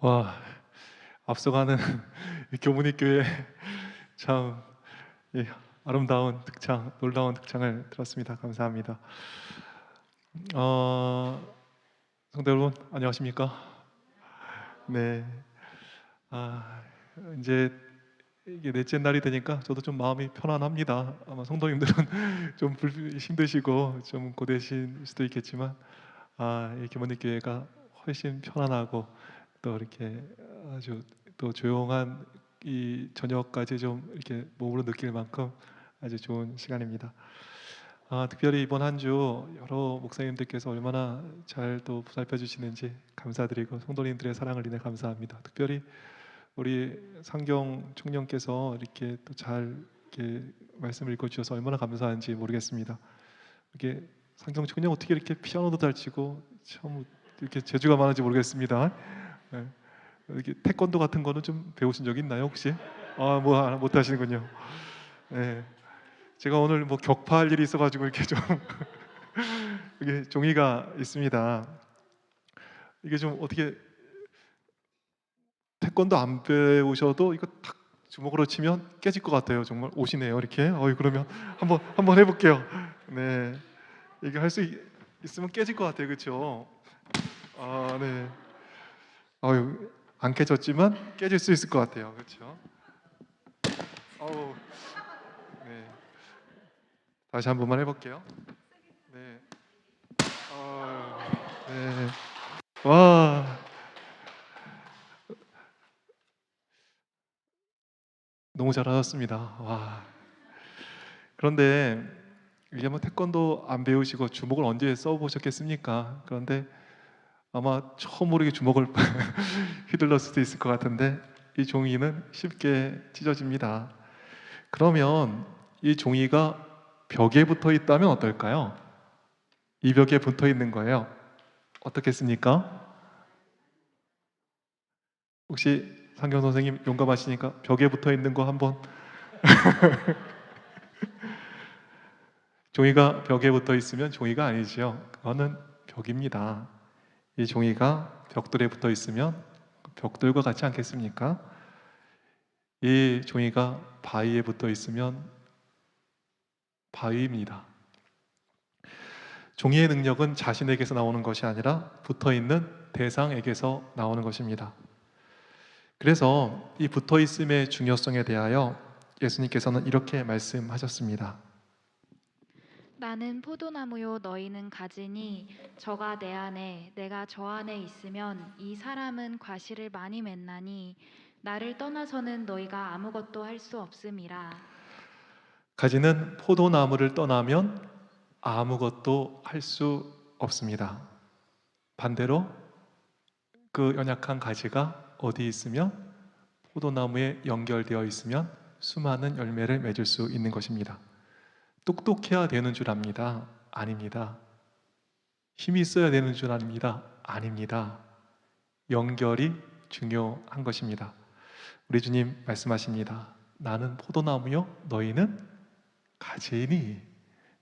와, 앞서가는 이 교문이 교회 참 예, 아름다운 득창, 놀라운 득창을 들었습니다. 감사합니다. 어, 성도 여러분 안녕하십니까? 네, 아, 이제 이게 넷째 날이 되니까 저도 좀 마음이 편안합니다. 아마 성도님들은 좀 힘드시고 좀 고되실 수도 있겠지만, 이 교문이 교회가 훨씬 편안하고 또 이렇게 아주 또 조용한 이 저녁까지 좀 이렇게 몸으로 느낄 만큼 아주 좋은 시간입니다. 특별히 이번 한 주 여러 목사님들께서 얼마나 잘 또 보살펴 주시는지 감사드리고 성도님들의 사랑을 인해 감사합니다. 특별히 우리 상경 총령께서 이렇게 또 잘 이렇게 말씀을 읽어 주셔서 얼마나 감사한지 모르겠습니다. 이게 상경 총령 어떻게 이렇게 피아노도 잘 치고 참 이렇게 재주가 많은지 모르겠습니다. 네. 이렇게 태권도 같은 거는 좀 배우신 적 있나요 혹시? 뭐 못 하시는군요. 네. 제가 오늘 뭐 격파할 일이 있어가지고 이렇게 좀 이게 종이가 있습니다. 이게 좀 어떻게 태권도 안 배우셔도 이거 탁 주먹으로 치면 깨질 것 같아요. 정말 오시네요 이렇게. 그러면 한번 해볼게요. 네, 이게 할 수 있으면 깨질 것 같아요, 그렇죠? 네. 안 깨졌지만 깨질 수 있을 것 같아요, 그렇죠? 어우, 네. 다시 한 번만 해볼게요. 네. 네. 와, 너무 잘하셨습니다. 와. 그런데 이게 뭐 태권도 안 배우시고 주먹을 언제 써보셨겠습니까? 그런데 아마 처음 모르게 주먹을 휘둘렀을 수도 있을 것 같은데 이 종이는 쉽게 찢어집니다. 그러면 이 종이가 벽에 붙어 있다면 어떨까요? 이 벽에 붙어 있는 거예요. 어떻겠습니까? 혹시 상경 선생님 용감하시니까 벽에 붙어 있는 거 한번. 종이가 벽에 붙어 있으면 종이가 아니지요. 그거는 벽입니다. 이 종이가 벽돌에 붙어 있으면 벽돌과 같지 않겠습니까? 이 종이가 바위에 붙어 있으면 바위입니다. 종이의 능력은 자신에게서 나오는 것이 아니라 붙어 있는 대상에게서 나오는 것입니다. 그래서 이 붙어 있음의 중요성에 대하여 예수님께서는 이렇게 말씀하셨습니다. 나는 포도나무요 너희는 가지니 저가 내 안에 내가 저 안에 있으면 이 사람은 과실을 많이 맺나니 나를 떠나서는 너희가 아무것도 할 수 없음이라. 가지는 포도나무를 떠나면 아무것도 할 수 없습니다. 반대로 그 연약한 가지가 어디 있으면 포도나무에 연결되어 있으면 수많은 열매를 맺을 수 있는 것입니다. 똑똑해야 되는 줄 압니다. 아닙니다. 힘이 있어야 되는 줄 압니다. 아닙니다. 연결이 중요한 것입니다. 우리 주님 말씀하십니다. 나는 포도나무요 너희는 가지니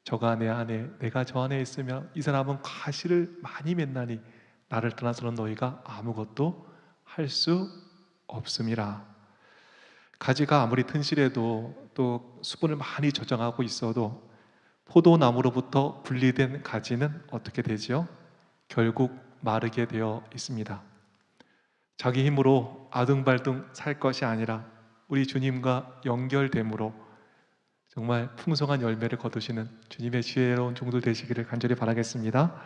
저가 내 안에 내가 저 안에 있으면 이 사람은 과실을 많이 맺나니 나를 떠나서는 너희가 아무것도 할 수 없음이라. 가지가 아무리 튼실해도 또 수분을 많이 저장하고 있어도 포도나무로부터 분리된 가지는 어떻게 되지요? 결국 마르게 되어 있습니다. 자기 힘으로 아등바등 살 것이 아니라 우리 주님과 연결됨으로 정말 풍성한 열매를 거두시는 주님의 지혜로운 종들 되시기를 간절히 바라겠습니다.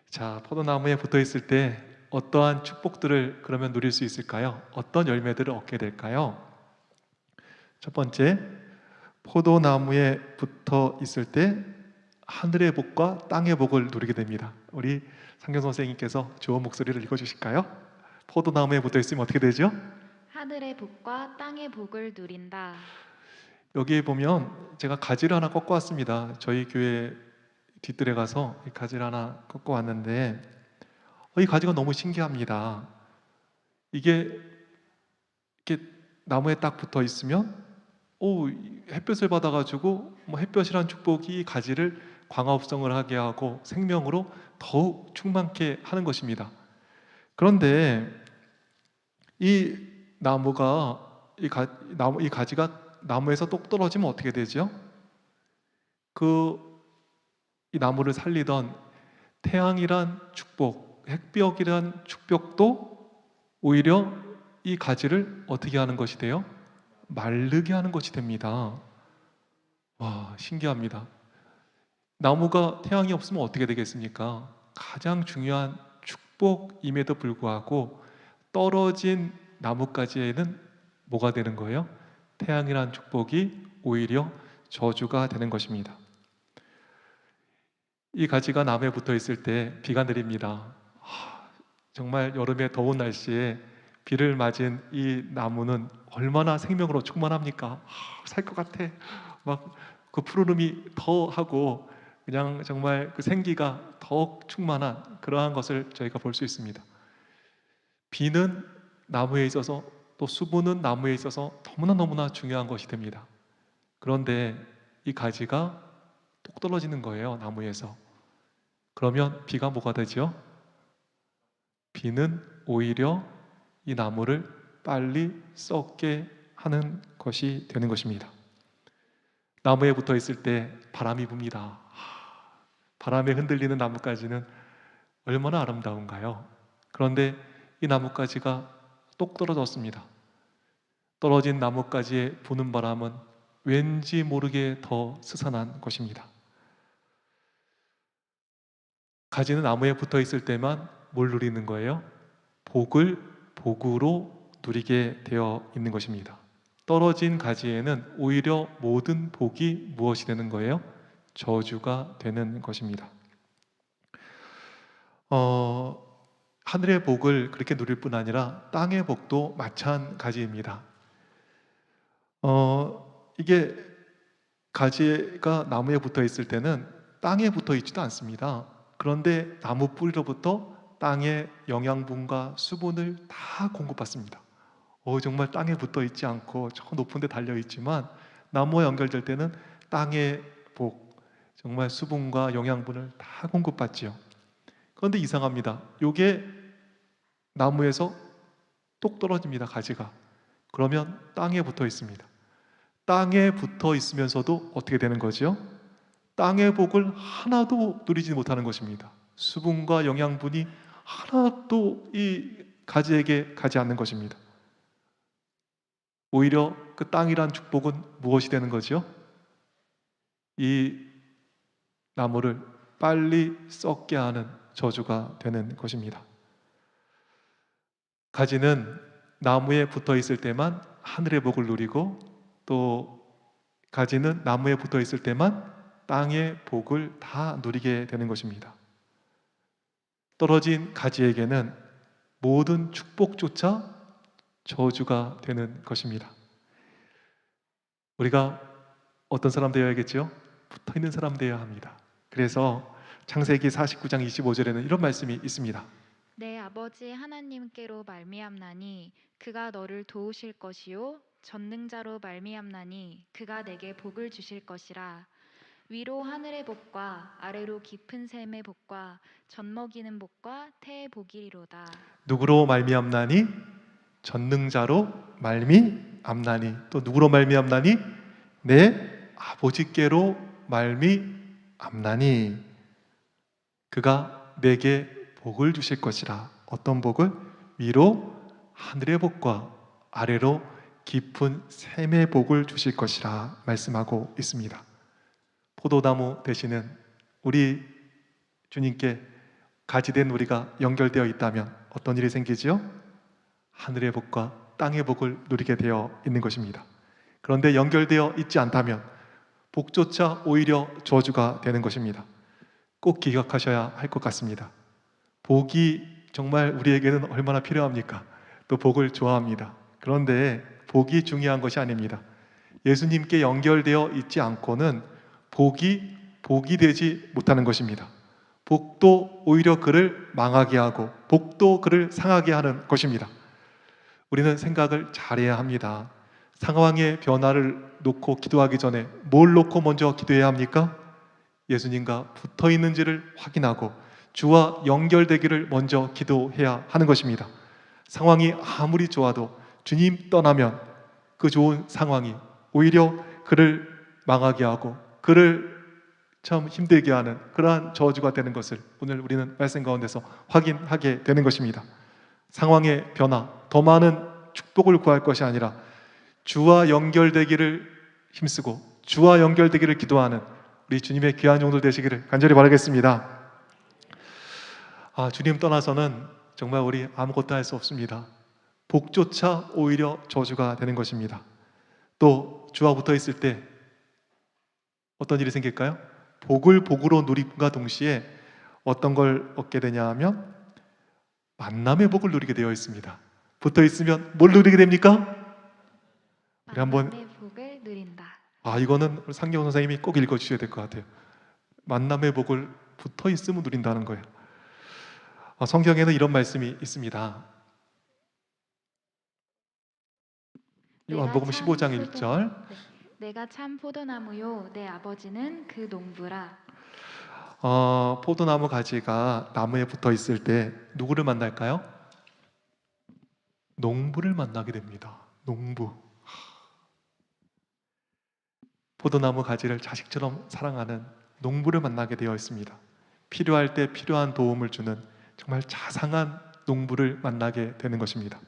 자, 포도나무에 붙어 있을 때 어떠한 축복들을 그러면 누릴 수 있을까요? 어떤 열매들을 얻게 될까요? 첫 번째, 포도나무에 붙어 있을 때 하늘의 복과 땅의 복을 누리게 됩니다. 우리 상경 선생님께서 좋은 목소리를 읽어주실까요? 포도나무에 붙어 있으면 어떻게 되죠? 하늘의 복과 땅의 복을 누린다. 여기에 보면 제가 가지를 하나 꺾어 왔습니다. 저희 교회 뒷뜰에 가서 이 가지를 하나 꺾어 왔는데 이 가지가 너무 신기합니다. 이게 이렇게 나무에 딱 붙어 있으면 햇볕을 받아가지고 뭐 햇볕이란 축복이 가지를 광합성을 하게 하고 생명으로 더욱 충만케 하는 것입니다. 그런데 이 나무가 이 가지가 나무에서 똑 떨어지면 어떻게 되죠? 이 나무를 살리던 태양이란 축복, 햇볕이란 축복도 오히려 이 가지를 어떻게 하는 것이 돼요? 마르게 하는 것이 됩니다. 와, 신기합니다. 나무가 태양이 없으면 어떻게 되겠습니까? 가장 중요한 축복임에도 불구하고 떨어진 나뭇가지에는 뭐가 되는 거예요? 태양이란 축복이 오히려 저주가 되는 것입니다. 이 가지가 나무에 붙어 있을 때 비가 내립니다. 정말 여름의 더운 날씨에 비를 맞은 이 나무는 얼마나 생명으로 충만합니까? 살 것 같아. 막 그 푸르름이 더 하고 그냥 정말 그 생기가 더욱 충만한 그러한 것을 저희가 볼 수 있습니다. 비는 나무에 있어서 또 수분은 나무에 있어서 너무나 중요한 것이 됩니다. 그런데 이 가지가 뚝 떨어지는 거예요, 나무에서. 그러면 비가 뭐가 되죠? 비는 오히려 이 나무를 빨리 썩게 하는 것이 되는 것입니다. 나무에 붙어 있을 때 바람이 붑니다. 바람에 흔들리는 나뭇가지는 얼마나 아름다운가요? 그런데 이 나뭇가지가 똑 떨어졌습니다. 떨어진 나뭇가지에 부는 바람은 왠지 모르게 더 스산한 것입니다. 가지는 나무에 붙어 있을 때만 뭘 누리는 거예요? 복으로 누리게 되어 있는 것입니다. 떨어진 가지에는 오히려 모든 복이 무엇이 되는 거예요? 저주가 되는 것입니다. 하늘의 복을 그렇게 누릴 뿐 아니라 땅의 복도 마찬가지입니다. 이게 가지가 나무에 붙어 있을 때는 땅에 붙어 있지도 않습니다. 그런데 나무 뿌리로부터 땅의 영양분과 수분을 다 공급받습니다. 정말 땅에 붙어 있지 않고 저 높은 데 달려 있지만 나무와 연결될 때는 땅의 복, 정말 수분과 영양분을 다 공급받지요. 그런데 이상합니다. 이게 나무에서 똑 떨어집니다, 가지가. 그러면 땅에 붙어 있습니다. 땅에 붙어 있으면서도 어떻게 되는 거죠? 땅의 복을 하나도 누리지 못하는 것입니다. 수분과 영양분이 하나도 이 가지에게 가지 않는 것입니다. 오히려 그 땅이란 축복은 무엇이 되는 거죠? 이 나무를 빨리 썩게 하는 저주가 되는 것입니다. 가지는 나무에 붙어 있을 때만 하늘의 복을 누리고 또 가지는 나무에 붙어 있을 때만 땅의 복을 다 누리게 되는 것입니다. 떨어진 가지에게는 모든 축복조차 저주가 되는 것입니다. 우리가 어떤 사람 되어야겠죠? 붙어 있는 사람 되어야 합니다. 그래서 창세기 49장 25절에는 이런 말씀이 있습니다. 내 아버지 하나님께로 말미암나니 그가 너를 도우실 것이요 전능자로 말미암나니 그가 내게 복을 주실 것이라. 위로 하늘의 복과 아래로 깊은 샘의 복과 젖먹이는 복과 태의 복이리로다. 누구로 말미암나니? 전능자로 말미암나니. 또 누구로 말미암나니? 내 아버지께로 말미암나니 그가 내게 복을 주실 것이라. 어떤 복을? 위로 하늘의 복과 아래로 깊은 샘의 복을 주실 것이라 말씀하고 있습니다. 포도나무 되시는 우리 주님께 가지된 우리가 연결되어 있다면 어떤 일이 생기지요? 하늘의 복과 땅의 복을 누리게 되어 있는 것입니다. 그런데 연결되어 있지 않다면 복조차 오히려 저주가 되는 것입니다. 꼭 기억하셔야 할 것 같습니다. 복이 정말 우리에게는 얼마나 필요합니까? 또 복을 좋아합니다. 그런데 복이 중요한 것이 아닙니다. 예수님께 연결되어 있지 않고는 복이 되지 못하는 것입니다. 복도 오히려 그를 망하게 하고 복도 그를 상하게 하는 것입니다. 우리는 생각을 잘해야 합니다. 상황의 변화를 놓고 기도하기 전에 뭘 놓고 먼저 기도해야 합니까? 예수님과 붙어 있는지를 확인하고 주와 연결되기를 먼저 기도해야 하는 것입니다. 상황이 아무리 좋아도 주님 떠나면 그 좋은 상황이 오히려 그를 망하게 하고 그를 참 힘들게 하는 그러한 저주가 되는 것을 오늘 우리는 말씀 가운데서 확인하게 되는 것입니다. 상황의 변화, 더 많은 축복을 구할 것이 아니라 주와 연결되기를 힘쓰고 주와 연결되기를 기도하는 우리 주님의 귀한 종들 되시기를 간절히 바라겠습니다. 주님 떠나서는 정말 우리 아무것도 할 수 없습니다. 복조차 오히려 저주가 되는 것입니다. 또 주와 붙어 있을 때 어떤 일이 생길까요? 복을 복으로 누림과 동시에 어떤 걸 얻게 되냐 하면 만남의 복을 누리게 되어 있습니다. 붙어 있으면 뭘 누리게 됩니까? 우리 한번 만남의 복을 누린다. 이거는 우리 상경원 선생님이 꼭 읽어 주셔야 될 것 같아요. 만남의 복을 붙어 있으면 누린다는 거예요. 성경에는 이런 말씀이 있습니다. 요한복음 15장 1절. 내가 참 포도나무요 내 아버지는 그 농부라. 포도나무 가지가 나무에 붙어 있을 때 누구를 만날까요? 농부를 만나게 됩니다. 농부. 포도나무 가지를 자식처럼 사랑하는 농부를 만나게 되어 있습니다. 필요할 때 필요한 도움을 주는 정말 자상한 농부를 만나게 되는 것입니다.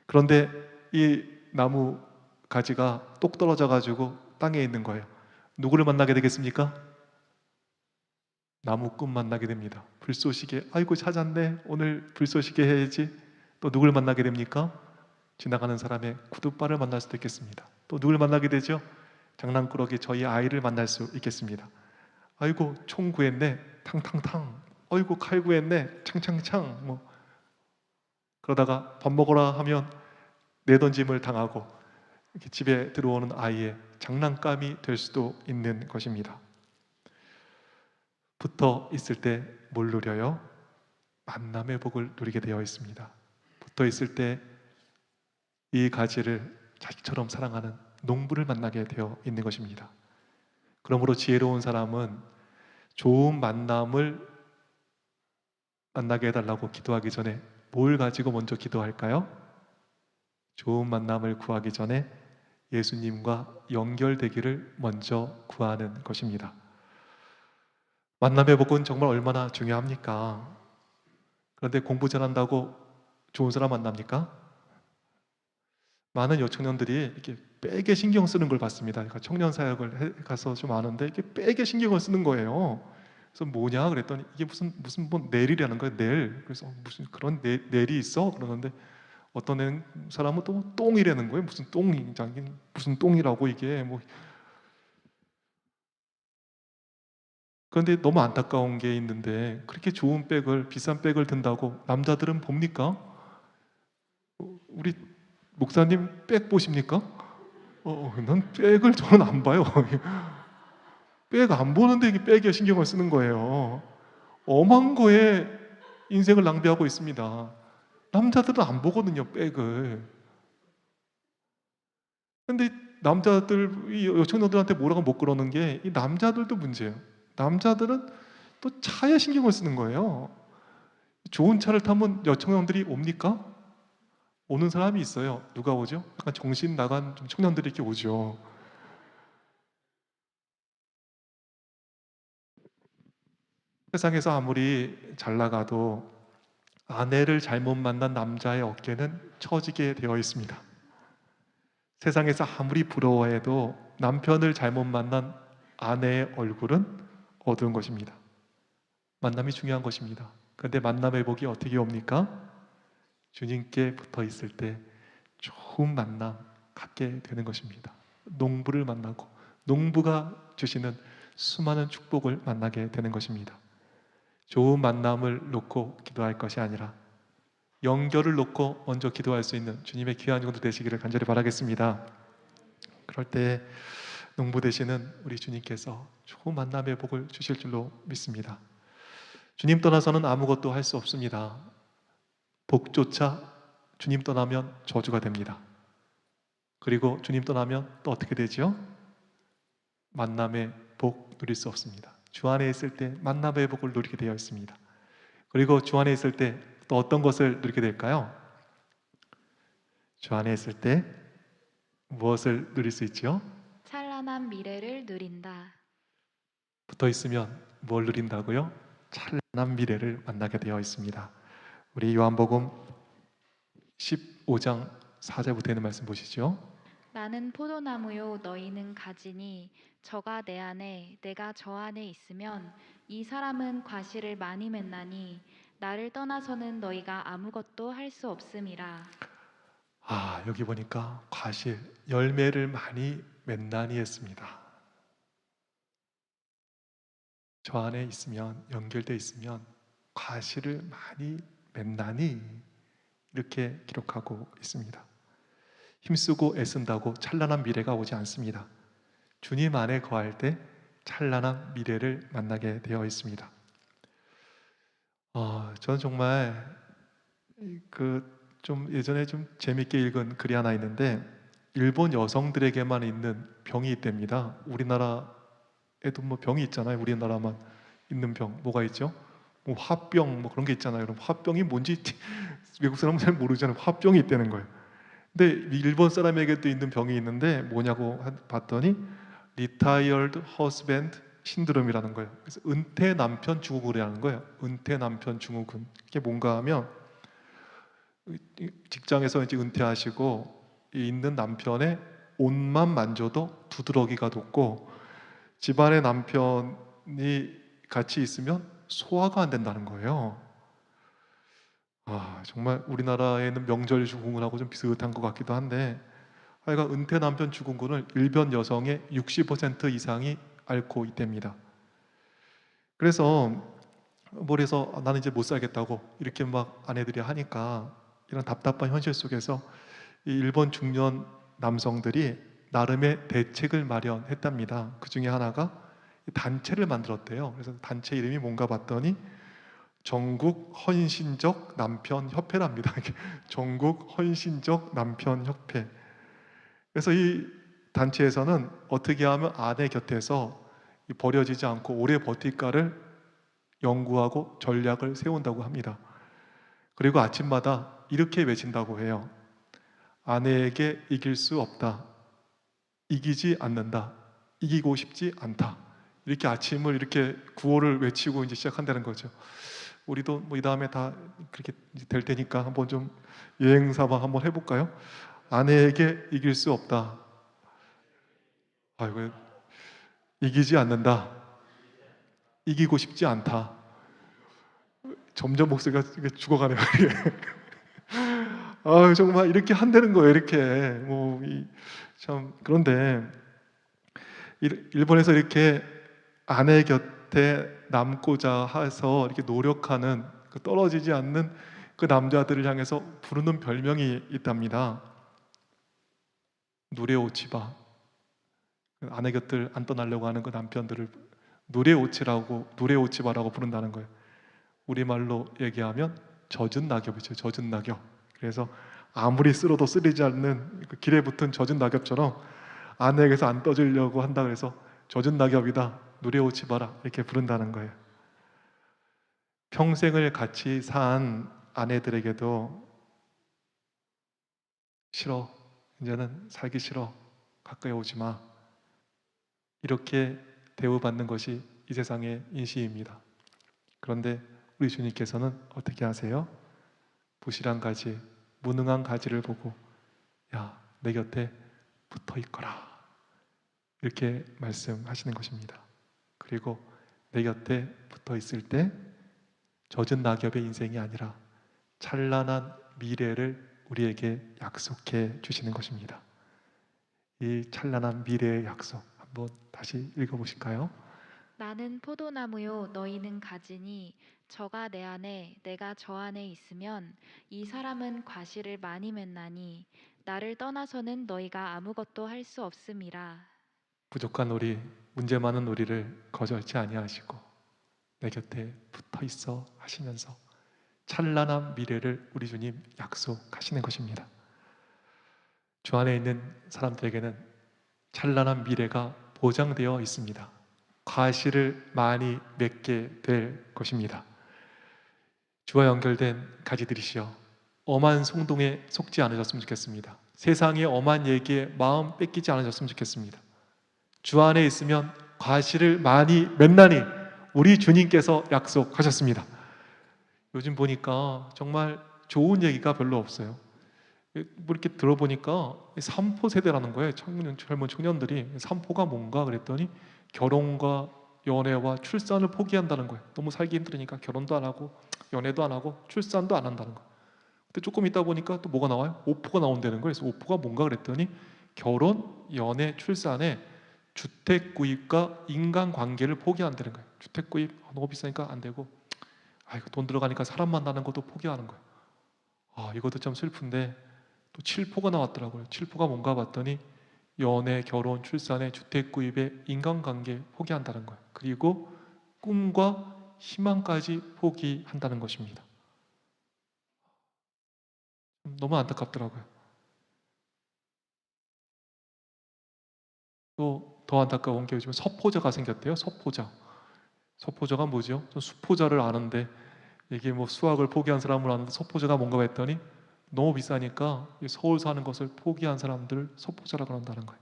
그런데 이 나무 가지가 똑 떨어져 가지고 땅에 있는 거예요. 누구를 만나게 되겠습니까? 나무꾼 만나게 됩니다. 불쏘시개, 아이고 찾았네, 오늘 불쏘시개 해야지. 또 누구를 만나게 됩니까? 지나가는 사람의 구둣발을 만날 수도 있겠습니다. 또 누구를 만나게 되죠? 장난꾸러기 저희 아이를 만날 수 있겠습니다. 아이고 총 구했네, 탕탕탕. 아이고 칼 구했네, 창창창. 그러다가 밥 먹으라 하면 내던짐을 당하고 이렇게 집에 들어오는 아이의 장난감이 될 수도 있는 것입니다. 붙어 있을 때 뭘 누려요? 만남의 복을 누리게 되어 있습니다. 붙어 있을 때 이 가지를 자식처럼 사랑하는 농부를 만나게 되어 있는 것입니다. 그러므로 지혜로운 사람은 좋은 만남을 만나게 해달라고 기도하기 전에 뭘 가지고 먼저 기도할까요? 좋은 만남을 구하기 전에 예수님과 연결되기를 먼저 구하는 것입니다. 만남의 복은 정말 얼마나 중요합니까? 그런데 공부 잘한다고 좋은 사람 만납니까? 많은 여청년들이 이렇게 빼게 신경 쓰는 걸 봤습니다. 그러니까 청년 사역을 가서 좀 아는데 이렇게 빼게 신경을 쓰는 거예요. 그래서 뭐냐 그랬더니 이게 무슨 넬이라는 거예요. 넬. 그래서 무슨 그런 넬이 있어? 그러는데 어떤 사람은 또 똥이라는 거예요. 무슨 똥이 무슨 똥이라고 이게 뭐. 그런데 너무 안타까운 게 있는데 그렇게 좋은 백을 비싼 백을 든다고 남자들은 봅니까? 우리 목사님 백 보십니까? 난 백을 저는 안 봐요. 백 안 보는데 이게 백에 신경을 쓰는 거예요. 엄한 거에 인생을 낭비하고 있습니다. 남자들은 안 보거든요, 백을. 근데 남자들, 이 여청녀들한테 뭐라고 못 그러는 게 이 남자들도 문제예요. 남자들은 또 차에 신경을 쓰는 거예요. 좋은 차를 타면 여청년들이 옵니까? 오는 사람이 있어요. 누가 오죠? 약간 정신 나간 좀 청년들이 이렇게 오죠. 세상에서 아무리 잘 나가도 아내를 잘못 만난 남자의 어깨는 처지게 되어 있습니다. 세상에서 아무리 부러워해도 남편을 잘못 만난 아내의 얼굴은 어두운 것입니다. 만남이 중요한 것입니다. 그런데 만남의 복이 어떻게 옵니까? 주님께 붙어 있을 때 좋은 만남 갖게 되는 것입니다. 농부를 만나고 농부가 주시는 수많은 축복을 만나게 되는 것입니다. 좋은 만남을 놓고 기도할 것이 아니라 연결을 놓고 먼저 기도할 수 있는 주님의 귀한 종도 되시기를 간절히 바라겠습니다. 그럴 때 농부 되시는 우리 주님께서 좋은 만남의 복을 주실 줄로 믿습니다. 주님 떠나서는 아무것도 할 수 없습니다. 복조차 주님 떠나면 저주가 됩니다. 그리고 주님 떠나면 또 어떻게 되죠? 만남의 복 누릴 수 없습니다. 주 안에 있을 때 만남의 복을 누리게 되어 있습니다. 그리고 주 안에 있을 때 또 어떤 것을 누리게 될까요? 주 안에 있을 때 무엇을 누릴 수 있지요? 찬란한 미래를 누린다. 붙어 있으면 뭘 누린다고요? 찬란한 미래를 만나게 되어 있습니다. 우리 요한복음 15장 4절부터 있는 말씀 보시죠. 나는 포도나무요 너희는 가지니 저가 내 안에 내가 저 안에 있으면 이 사람은 과실을 많이 맺나니 나를 떠나서는 너희가 아무것도 할 수 없음이라. 여기 보니까 과실, 열매를 많이 맺나니 했습니다. 저 안에 있으면, 연결되어 있으면 과실을 많이 맺나니 이렇게 기록하고 있습니다. 힘쓰고 애쓴다고 찬란한 미래가 오지 않습니다. 주님 안에 거할 때 찬란한 미래를 만나게 되어 있습니다. 저는 정말 좀 예전에 좀 재밌게 읽은 글이 하나 있는데 일본 여성들에게만 있는 병이 있답니다. 우리나라에도 뭐 병이 있잖아요. 우리나라만 있는 병 뭐가 있죠? 뭐 화병 뭐 그런 게 있잖아요. 여러분 화병이 뭔지 외국 사람은 잘 모르잖아요. 화병이 있다는 거예요. 근데 일본 사람에게도 있는 병이 있는데 뭐냐고 봤더니 Retired Husband 신드롬이라는 거예요. 그래서 은퇴 남편 증후군이라는 거예요. 은퇴 남편 증후군. 이게 뭔가 하면 직장에서 이제 은퇴하시고 있는 남편의 옷만 만져도 두드러기가 돋고 집안에 남편이 같이 있으면 소화가 안 된다는 거예요. 정말 우리나라에는 명절 증후군하고 좀 비슷한 것 같기도 한데 하여간 은퇴 남편 증후군을 일변 여성의 60% 이상이 앓고 있답니다. 그래서 머리에서 나는 이제 못 살겠다고 이렇게 막 아내들이 하니까 이런 답답한 현실 속에서 이 일본 중년 남성들이 나름의 대책을 마련했답니다. 그 중에 하나가 단체를 만들었대요. 그래서 단체 이름이 뭔가 봤더니 전국 헌신적 남편 협회랍니다. 전국 헌신적 남편 협회. 그래서 이 단체에서는 어떻게 하면 아내 곁에서 버려지지 않고 오래 버틸까를 연구하고 전략을 세운다고 합니다. 그리고 아침마다 이렇게 외친다고 해요. 아내에게 이길 수 없다. 이기지 않는다. 이기고 싶지 않다. 이렇게 아침을 이렇게 구호를 외치고 이제 시작한다는 거죠. 우리도 뭐 이 다음에 다 그렇게 될 테니까 한번 좀 여행 삼아 한번 해볼까요? 아내에게 이길 수 없다. 아이고, 이기지 않는다. 이기고 싶지 않다. 점점 목소리가 죽어가네요. 정말 이렇게 한다는 거예요. 이렇게 참 그런데 일본에서 이렇게 아내 곁에 남고자 해서 이렇게 노력하는 그 떨어지지 않는 그 남자들을 향해서 부르는 별명이 있답니다. 누레오치바. 아내 곁을 안 떠나려고 하는 그 남편들을 누레오치바라고 부른다는 거예요. 우리말로 얘기하면 젖은 낙엽이죠. 젖은 낙엽. 그래서 아무리 쓸어도 쓰리지 않는 그 길에 붙은 젖은 낙엽처럼 아내에게서 안 떠지려고 한다 그래서 젖은 낙엽이다. 누레오치 마라. 이렇게 부른다는 거예요. 평생을 같이 산 아내들에게도 싫어. 이제는 살기 싫어. 가까이 오지 마. 이렇게 대우받는 것이 이 세상의 인시입니다. 그런데 우리 주님께서는 어떻게 하세요? 부실한 가지, 무능한 가지를 보고 야, 내 곁에 붙어 있거라. 이렇게 말씀하시는 것입니다. 그리고 내 곁에 붙어 있을 때 젖은 낙엽의 인생이 아니라 찬란한 미래를 우리에게 약속해 주시는 것입니다. 이 찬란한 미래의 약속 한번 다시 읽어보실까요? 나는 포도나무요 너희는 가지니 저가 내 안에 내가 저 안에 있으면 이 사람은 과실을 많이 맺나니 나를 떠나서는 너희가 아무것도 할 수 없음이라. 부족한 우리, 문제 많은 우리를 거절치 아니하시고 내 곁에 붙어 있어 하시면서 찬란한 미래를 우리 주님 약속하시는 것입니다. 주 안에 있는 사람들에게는 찬란한 미래가 보장되어 있습니다. 과실을 많이 맺게 될 것입니다. 주와 연결된 가지들이시여, 엄한 송동에 속지 않으셨으면 좋겠습니다. 세상의 엄한 얘기에 마음 뺏기지 않으셨으면 좋겠습니다. 주 안에 있으면 과실을 많이 맺나니 우리 주님께서 약속하셨습니다. 요즘 보니까 정말 좋은 얘기가 별로 없어요. 뭐 이렇게 들어보니까 삼포 세대라는 거예요. 젊은 청년들이. 삼포가 뭔가 그랬더니 결혼과 연애와 출산을 포기한다는 거예요. 너무 살기 힘들으니까 결혼도 안 하고 연애도 안 하고 출산도 안 한다는 거예요. 근데 조금 있다 보니까 또 뭐가 나와요? 오포가 나온다는 거예요. 그래서 오포가 뭔가 그랬더니 결혼, 연애, 출산에 주택 구입과 인간관계를 포기한다는 거예요. 주택 구입 너무 비싸니까 안 되고, 이거 돈 들어가니까 사람 만나는 것도 포기하는 거예요. 이것도 참 슬픈데 또 7포가 나왔더라고요. 7포가 뭔가 봤더니 연애, 결혼, 출산에 주택 구입에 인간관계 포기한다는 거예요. 그리고 꿈과 희망까지 포기한다는 것입니다. 너무 안타깝더라고요. 또 더 안타까운 게 요즘 서포자가 생겼대요. 서포자가 뭐죠? 전 수포자를 아는데 이게 뭐 수학을 포기한 사람을 아는데 서포자가 뭔가 했더니 너무 비싸니까 서울 사는 것을 포기한 사람들을 서포자라 그런다는 거예요.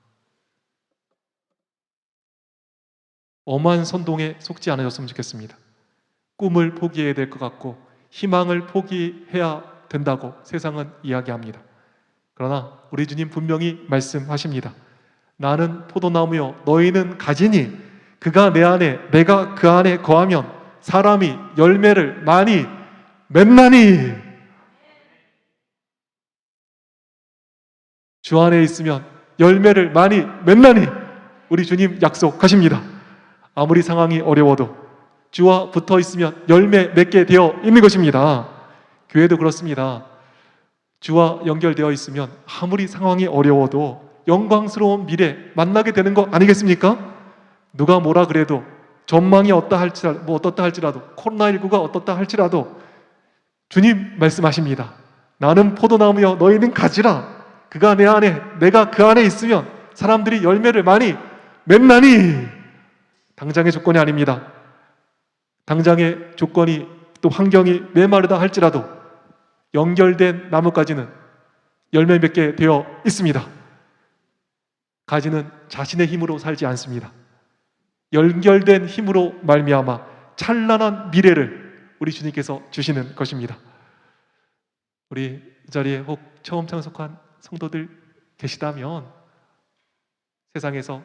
엄한 선동에 속지 않으셨으면 좋겠습니다. 꿈을 포기해야 될 것 같고 희망을 포기해야 된다고 세상은 이야기합니다. 그러나 우리 주님 분명히 말씀하십니다. 나는 포도나무요 너희는 가지니 그가 내 안에 내가 그 안에 거하면 사람이 열매를 많이 맺나니. 주 안에 있으면 열매를 많이 맺나니 우리 주님 약속하십니다. 아무리 상황이 어려워도 주와 붙어 있으면 열매 맺게 되어 있는 것입니다. 교회도 그렇습니다. 주와 연결되어 있으면 아무리 상황이 어려워도 영광스러운 미래 만나게 되는 거 아니겠습니까? 누가 뭐라 그래도 전망이 어떻다 할지라도 코로나19가 어떻다 할지라도 주님 말씀하십니다. 나는 포도나무여 너희는 가지라. 그가 내 안에 내가 그 안에 있으면 사람들이 열매를 많이 맺나니. 당장의 조건이 아닙니다. 당장의 조건이 또 환경이 메마르다 할지라도 연결된 나무까지는 열매 맺게 되어 있습니다. 가지는 자신의 힘으로 살지 않습니다. 연결된 힘으로 말미암아 찬란한 미래를 우리 주님께서 주시는 것입니다. 우리 이 자리에 혹 처음 참석한 성도들 계시다면 세상에서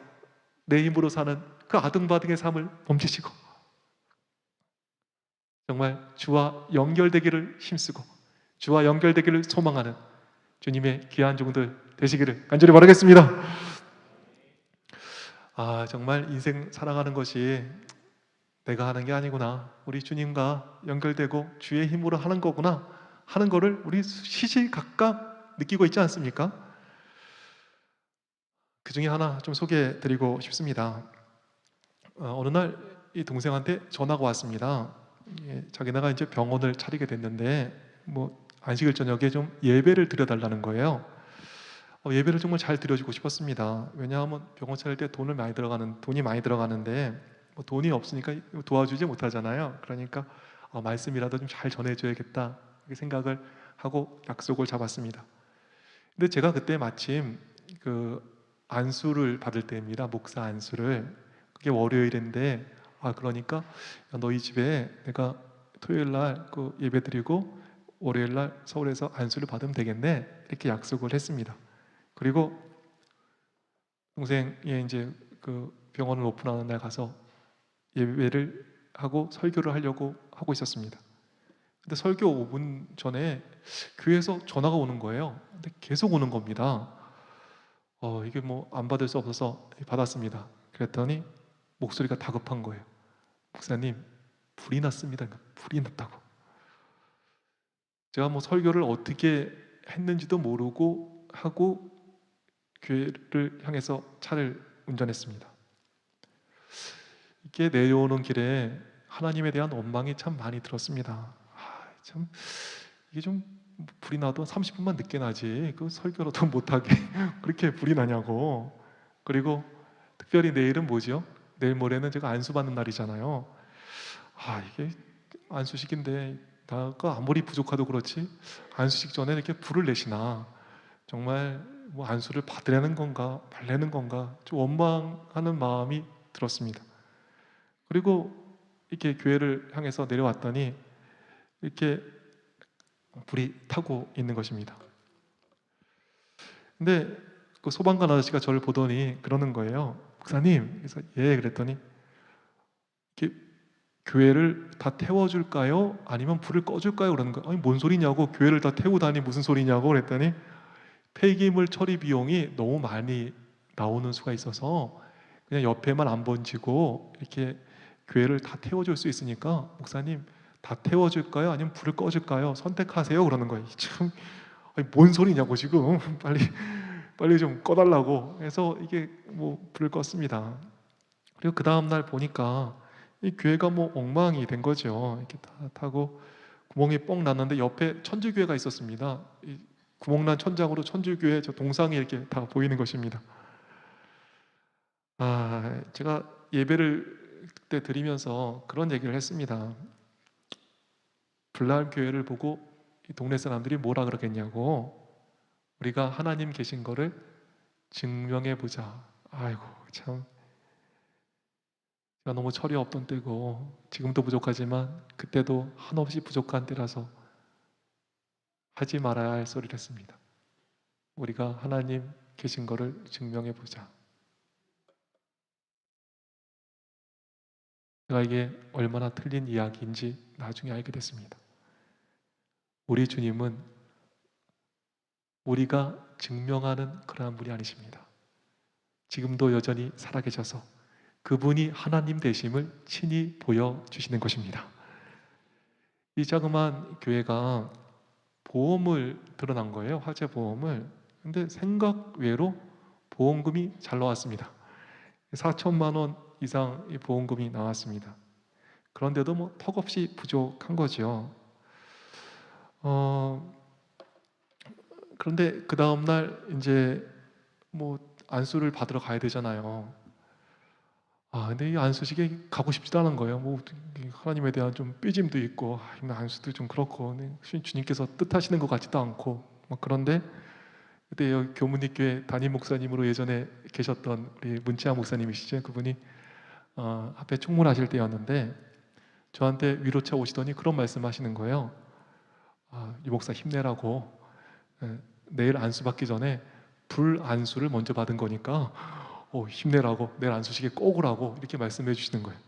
내 힘으로 사는 그 아등바등의 삶을 멈추시고 정말 주와 연결되기를 힘쓰고 주와 연결되기를 소망하는 주님의 귀한 종들 되시기를 간절히 바라겠습니다. 정말 인생 살아가는 것이 내가 하는 게 아니구나. 우리 주님과 연결되고 주의 힘으로 하는 거구나 하는 거를 우리 시시각각 느끼고 있지 않습니까? 그 중에 하나 좀 소개해 드리고 싶습니다. 어느 날 이 동생한테 전화가 왔습니다. 자기네가 이제 병원을 차리게 됐는데 뭐 안식일 저녁에 좀 예배를 드려달라는 거예요. 예배를 정말 잘 드려주고 싶었습니다. 왜냐하면 병원 차릴 때 돈이 많이 들어가는데 뭐 돈이 없으니까 도와주지 못하잖아요. 그러니까 말씀이라도 좀 잘 전해줘야겠다 이렇게 생각을 하고 약속을 잡았습니다. 근데 제가 그때 마침 그 안수를 받을 때입니다. 목사 안수를. 그게 월요일인데 그러니까 너희 집에 내가 토요일 날 그 예배 드리고 월요일 날 서울에서 안수를 받으면 되겠네 이렇게 약속을 했습니다. 그리고 동생이 이제 그 병원을 오픈하는 날 가서 예배를 하고 설교를 하려고 하고 있었습니다. 근데 설교 5분 전에 교회에서 전화가 오는 거예요. 근데 계속 오는 겁니다. 이게 뭐 안 받을 수 없어서 받았습니다. 그랬더니 목소리가 다급한 거예요. 목사님, 불이 났습니다. 불이 났다고. 제가 뭐 설교를 어떻게 했는지도 모르고 하고 교회를 향해서 차를 운전했습니다. 이게 내려오는 길에 하나님에 대한 원망이 참 많이 들었습니다. 참 이게 좀 불이 나도 30분만 늦게 나지 그 설교라도 못하게 그렇게 불이 나냐고. 그리고 특별히 내일은 뭐죠? 내일 모레는 제가 안수 받는 날이잖아요. 이게 안수식인데 나가 아무리 부족하도 그렇지 안수식 전에 이렇게 불을 내시나, 정말 뭐 안수를 받으려는 건가 말려는 건가 좀 원망하는 마음이 들었습니다. 그리고 이렇게 교회를 향해서 내려왔더니 이렇게 불이 타고 있는 것입니다. 근데 그 소방관 아저씨가 저를 보더니 그러는 거예요. 목사님, 그래서 예 그랬더니 이렇게 교회를 다 태워줄까요? 아니면 불을 꺼줄까요? 그러는 거예요. 아니 뭔 소리냐고, 교회를 다 태우다니 무슨 소리냐고 그랬더니 폐기물 처리 비용이 너무 많이 나오는 수가 있어서 그냥 옆에만 안 번지고 이렇게 교회를 다 태워줄 수 있으니까 목사님 다 태워줄까요? 아니면 불을 꺼줄까요? 선택하세요. 그러는 거예요. 참, 아니, 뭔 소리냐고 지금 빨리 좀 꺼달라고 해서 이게 뭐 불을 껐습니다. 그리고 그 다음 날 보니까 이 교회가 뭐 엉망이 된 거죠. 이렇게 다 타고 구멍이 뻥 났는데 옆에 천주교회가 있었습니다. 이 구멍난 천장으로 천주교회 저 동상이 이렇게 다 보이는 것입니다. 제가 예배를 그때 드리면서 그런 얘기를 했습니다. 블라임 교회를 보고 이 동네 사람들이 뭐라 그러겠냐고. 우리가 하나님 계신 거를 증명해 보자. 아이고 참, 제가 너무 철이 없던 때고 지금도 부족하지만 그때도 한없이 부족한 때라서 하지 말아야 할 소리를 했습니다. 우리가 하나님 계신 거를 증명해 보자. 제가 이게 얼마나 틀린 이야기인지 나중에 알게 됐습니다. 우리 주님은 우리가 증명하는 그러한 분이 아니십니다. 지금도 여전히 살아계셔서 그분이 하나님 되심을 친히 보여주시는 것입니다. 이 자그마한 교회가 보험을 드러난 거예요. 화재 보험을. 근데 생각 외로 보험금이 잘 나왔습니다. 4천만 원 이상 이 보험금이 나왔습니다. 그런데도 뭐 턱없이 부족한 거죠. 어, 그런데 그 다음 날 이제 뭐 안수를 받으러 가야 되잖아요. 근데 이 안수식에 가고 싶지도 않은 거예요. 뭐 하나님에 대한 좀 삐짐도 있고, 안수도 좀 그렇고, 주님께서 뜻하시는 것 같지도 않고, 뭐 그런데 그때 여기 교문리교회 담임 목사님으로 예전에 계셨던 우리 문치아 목사님이시죠. 그분이 앞에 총무하실 때였는데 저한테 위로차 오시더니 그런 말씀하시는 거예요. 유 목사 힘내라고. 예, 내일 안수 받기 전에 불 안수를 먼저 받은 거니까 힘내라고, 내일 안수식에 꼭 오라고 이렇게 말씀해 주시는 거예요.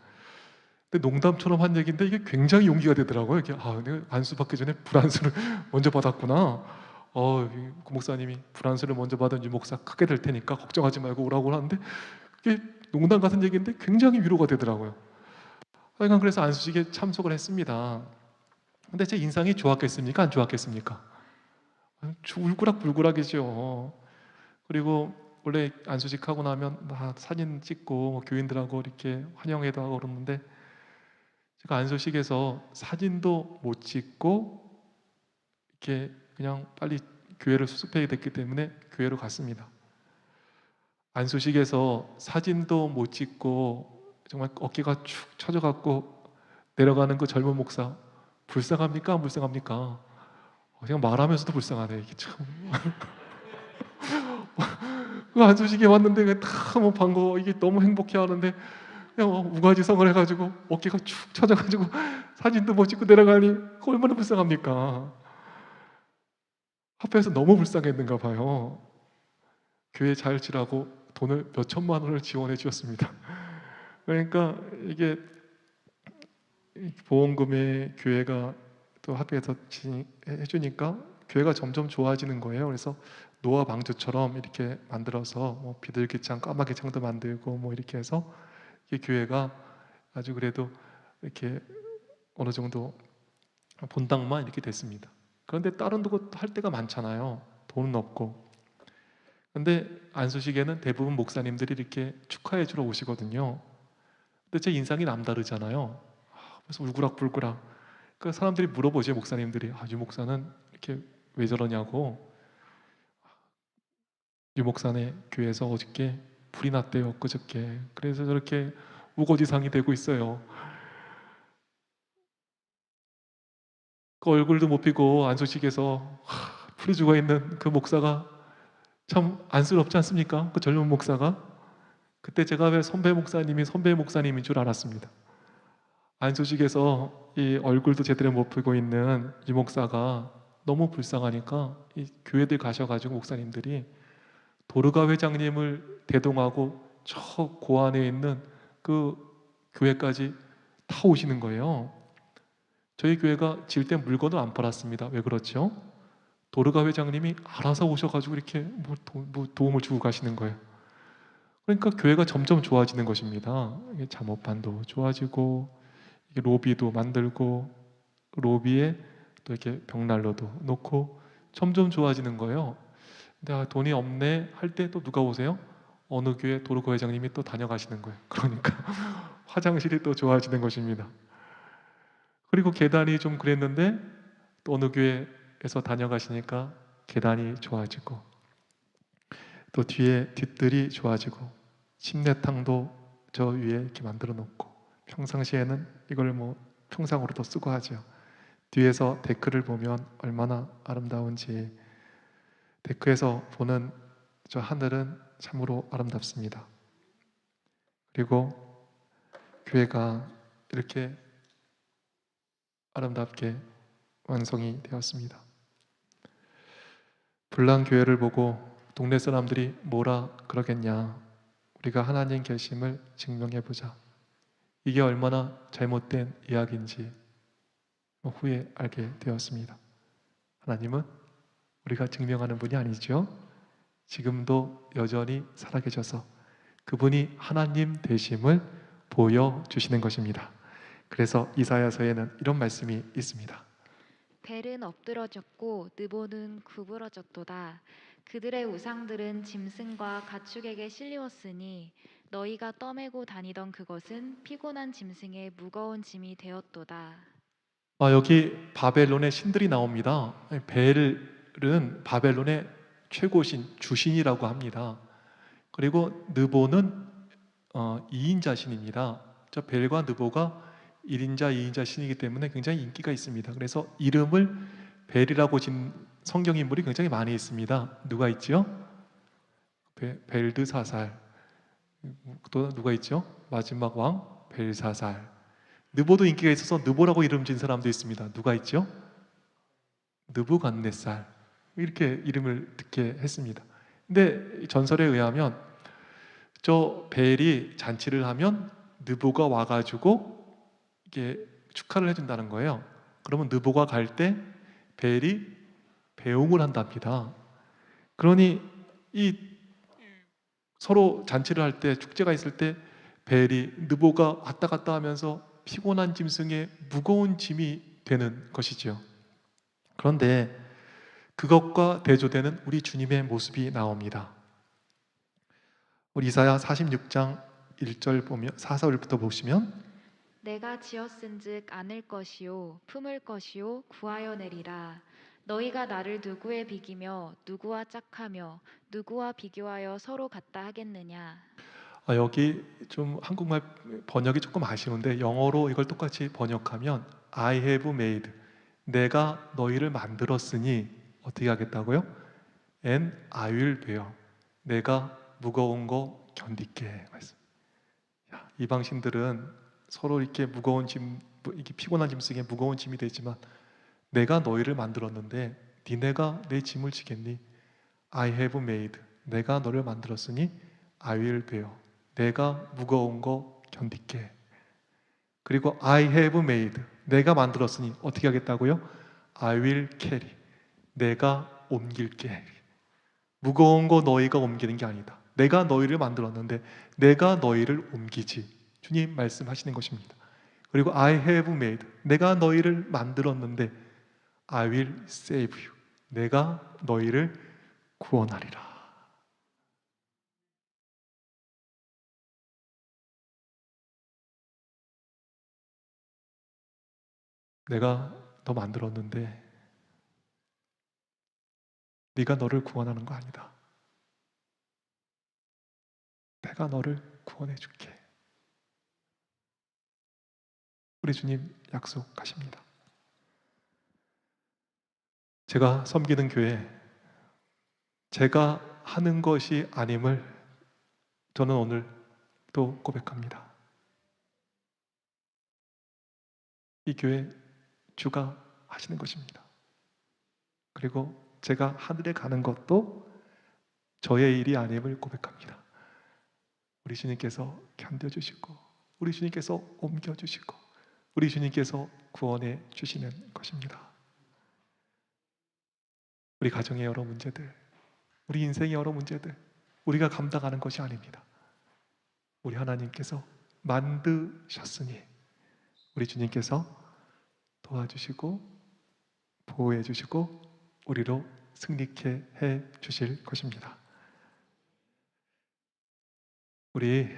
근데 농담처럼 한 얘기인데 이게 굉장히 용기가 되더라고요. 이게 내가 안수 받기 전에 불 안수를 먼저 받았구나. 그 목사님이 불 안수를 먼저 받은 유 목사 크게 될 테니까 걱정하지 말고 오라고 하는데 이게 농담 같은 얘기인데 굉장히 위로가 되더라고요. 하여간 그래서 안수식에 참석을 했습니다. 근데 제 인상이 좋았겠습니까? 안 좋았겠습니까? 울그락불그락이죠. 그리고 원래 안수식하고 나면 사진 찍고 뭐 교인들하고 이렇게 환영회도 하고 그러는데 제가 안수식에서 사진도 못 찍고 이렇게 그냥 빨리 교회를 수습해야 됐기 때문에 교회로 갔습니다. 안수식에서 사진도 못 찍고 정말 어깨가 축 처져갖고 내려가는 그 젊은 목사 불쌍합니까? 안 불쌍합니까? 그냥 말하면서도 불쌍하네. 이게 참. 그 안수식에 왔는데 다뭐 반가워, 이게 너무 행복해하는데 그냥 우가지성을 해가지고 어깨가 축 처져가지고 사진도 못 찍고 내려가니 얼마나 불쌍합니까? 앞에서 너무 불쌍했는가 봐요. 교회 잘 지라고 돈을 몇 천만 원을 지원해 주셨습니다. 그러니까 이게 보험금에 교회가 또 합의해서 해주니까 교회가 점점 좋아지는 거예요. 그래서 노아 방주처럼 이렇게 만들어서 뭐 비둘기창, 까마귀 창도 만들고 뭐 이렇게 해서 이 교회가 아주 그래도 이렇게 어느 정도 본당만 이렇게 됐습니다. 그런데 다른 거 할 때가 많잖아요. 돈은 없고. 근데 안수식에는 대부분 목사님들이 이렇게 축하해 주러 오시거든요. 근데 제 인상이 남다르잖아요. 그래서 울그락불그락. 그 사람들이 물어보죠, 목사님들이. 유 목사는 이렇게 왜 저러냐고. 유 목사네 교회에서 어저께 불이 났대요, 그저께. 그래서 저렇게 우거지상이 되고 있어요. 그 얼굴도 못 피고 안소식에서 풀이 죽어 있는 그 목사가 참 안쓰럽지 않습니까? 그 젊은 목사가. 그때 제가 왜 선배 목사님인 줄 알았습니다. 안소식에서 이 얼굴도 제대로 못 피고 있는 이 목사가 너무 불쌍하니까 이 교회들 가셔가지고 목사님들이 도르가 회장님을 대동하고 저 고안에 있는 그 교회까지 타오시는 거예요. 저희 교회가 질 때 물건을 안 팔았습니다. 왜 그렇죠? 도르가 회장님이 알아서 오셔가지고 이렇게 뭐 도움을 주고 가시는 거예요. 그러니까 교회가 점점 좋아지는 것입니다. 이게 잠옷판도 좋아지고, 이게 로비도 만들고, 로비에 또 이렇게 벽난로도 놓고 점점 좋아지는 거예요. 근데 돈이 없네 할 때 또 누가 오세요? 어느 교회 도르가 회장님이 또 다녀가시는 거예요. 그러니까 화장실이 또 좋아지는 것입니다. 그리고 계단이 좀 그랬는데 또 어느 교회에서 다녀가시니까 계단이 좋아지고, 또 뒤에 뒷뜰이 좋아지고, 침례탕도 저 위에 이렇게 만들어 놓고, 평상시에는 이걸 뭐 평상으로도 쓰고 하죠. 뒤에서 데크를 보면 얼마나 아름다운지, 데크에서 보는 저 하늘은 참으로 아름답습니다. 그리고 교회가 이렇게 아름답게 완성이 되었습니다. 불난 교회를 보고 동네 사람들이 뭐라 그러겠냐? 우리가 하나님 계심을 증명해 보자. 이게 얼마나 잘못된 이야기인지 후에 알게 되었습니다. 하나님은 우리가 증명하는 분이 아니죠. 지금도 여전히 살아계셔서 그분이 하나님 되심을 보여주시는 것입니다. 그래서 이사야서에는 이런 말씀이 있습니다. 벨은 엎드러졌고 느보는 구부러졌도다. 그들의 우상들은 짐승과 가축에게 실리웠으니 너희가 떠매고 다니던 그것은 피곤한 짐승의 무거운 짐이 되었도다. 여기 바벨론의 신들이 나옵니다. 벨은 바벨론의 최고신, 주신이라고 합니다. 그리고 느보는 2인자 신입니다. 저 벨과 느보가 1인자, 2인자 신이기 때문에 굉장히 인기가 있습니다. 그래서 이름을 벨이라고 진 성경 인물이 굉장히 많이 있습니다. 누가 있죠? 벨드사살. 또 누가 있죠? 마지막 왕 벨사살. 느보도 인기가 있어서 느보라고 이름 진 사람도 있습니다. 누가 있죠? 느부갓네살. 이렇게 이름을 듣게 했습니다. 근데 전설에 의하면 저 벨이 잔치를 하면 느보가 와가지고 이게 축하를 해준다는 거예요. 그러면 느보가 갈 때 벨이 배웅을 한답니다. 그러니 이 서로 잔치를 할 때, 축제가 있을 때 벨이 느보가 왔다 갔다 하면서 피곤한 짐승의 무거운 짐이 되는 것이죠. 그런데 그것과 대조되는 우리 주님의 모습이 나옵니다. 우리 이사야 46장 1절 보면 4절부터 보시면 내가 지었은즉 안을 것이요 품을 것이요 구하여 내리라. 너희가 나를 누구에 비기며 누구와 짝하며 누구와 비교하여 서로 같다 하겠느냐. 여기 좀 한국말 번역이 조금 아쉬운데 영어로 이걸 똑같이 번역하면 I have made, 내가 너희를 만들었으니 어떻게 하겠다고요? And I will bear, 내가 무거운 거 견딜게. 말씀. 이방 신들은 서로 이렇게 무거운 짐, 이렇게 피곤한 짐승에 무거운 짐이 되지만 내가 너희를 만들었는데 니네가 내 짐을 지겠니? I have made, 내가 너를 만들었으니 I will bear, 내가 무거운 거 견딜게. 그리고 I have made, 내가 만들었으니 어떻게 하겠다고요? I will carry, 내가 옮길게. 무거운 거 너희가 옮기는 게 아니다. 내가 너희를 만들었는데 내가 너희를 옮기지. 주님 말씀하시는 것입니다. 그리고 I have made, 내가 너희를 만들었는데 I will save you, 내가 너희를 구원하리라. 내가 너 만들었는데 네가 너를 구원하는 거 아니다. 내가 너를 구원해 줄게. 우리 주님 약속하십니다. 제가 섬기는 교회, 제가 하는 것이 아님을 저는 오늘 또 고백합니다. 이 교회 주가 하시는 것입니다. 그리고 제가 하늘에 가는 것도 저의 일이 아님을 고백합니다. 우리 주님께서 견뎌주시고, 우리 주님께서 옮겨주시고, 우리 주님께서 구원해 주시는 것입니다. 우리 가정의 여러 문제들, 우리 인생의 여러 문제들, 우리가 감당하는 것이 아닙니다. 우리 하나님께서 만드셨으니 우리 주님께서 도와주시고 보호해 주시고 우리로 승리케 해 주실 것입니다. 우리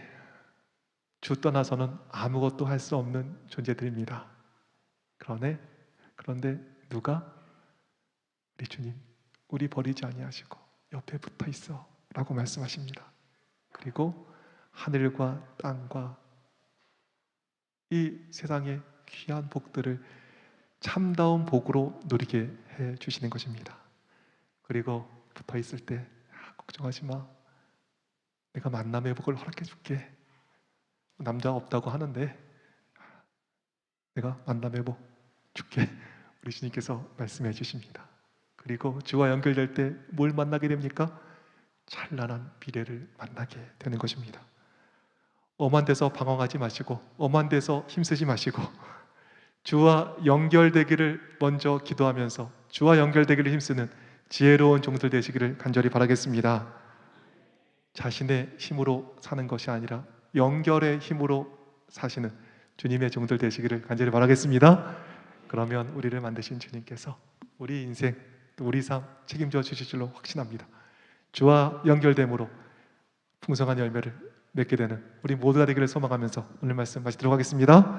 주 떠나서는 아무것도 할 수 없는 존재들입니다. 그런데 누가 우리 주님 우리 버리지 아니하시고 옆에 붙어 있어 라고 말씀하십니다. 그리고 하늘과 땅과 이 세상의 귀한 복들을 참다운 복으로 누리게 해 주시는 것입니다. 그리고 붙어 있을 때 걱정하지 마. 내가 만남의 복을 허락해 줄게. 남자가 없다고 하는데 내가 만남의 복 줄게. 우리 주님께서 말씀해 주십니다. 그리고 주와 연결될 때 뭘 만나게 됩니까? 찬란한 미래를 만나게 되는 것입니다. 엄한 데서 방황하지 마시고 엄한 데서 힘쓰지 마시고 주와 연결되기를 먼저 기도하면서 주와 연결되기를 힘쓰는 지혜로운 종들 되시기를 간절히 바라겠습니다. 자신의 힘으로 사는 것이 아니라 연결의 힘으로 사시는 주님의 종들 되시기를 간절히 바라겠습니다. 그러면 우리를 만드신 주님께서 우리 인생 또 우리 삶 책임져 주실 줄로 확신합니다. 주와 연결됨으로 풍성한 열매를 맺게 되는 우리 모두가 되기를 소망하면서 오늘 말씀 마치도록 하겠습니다.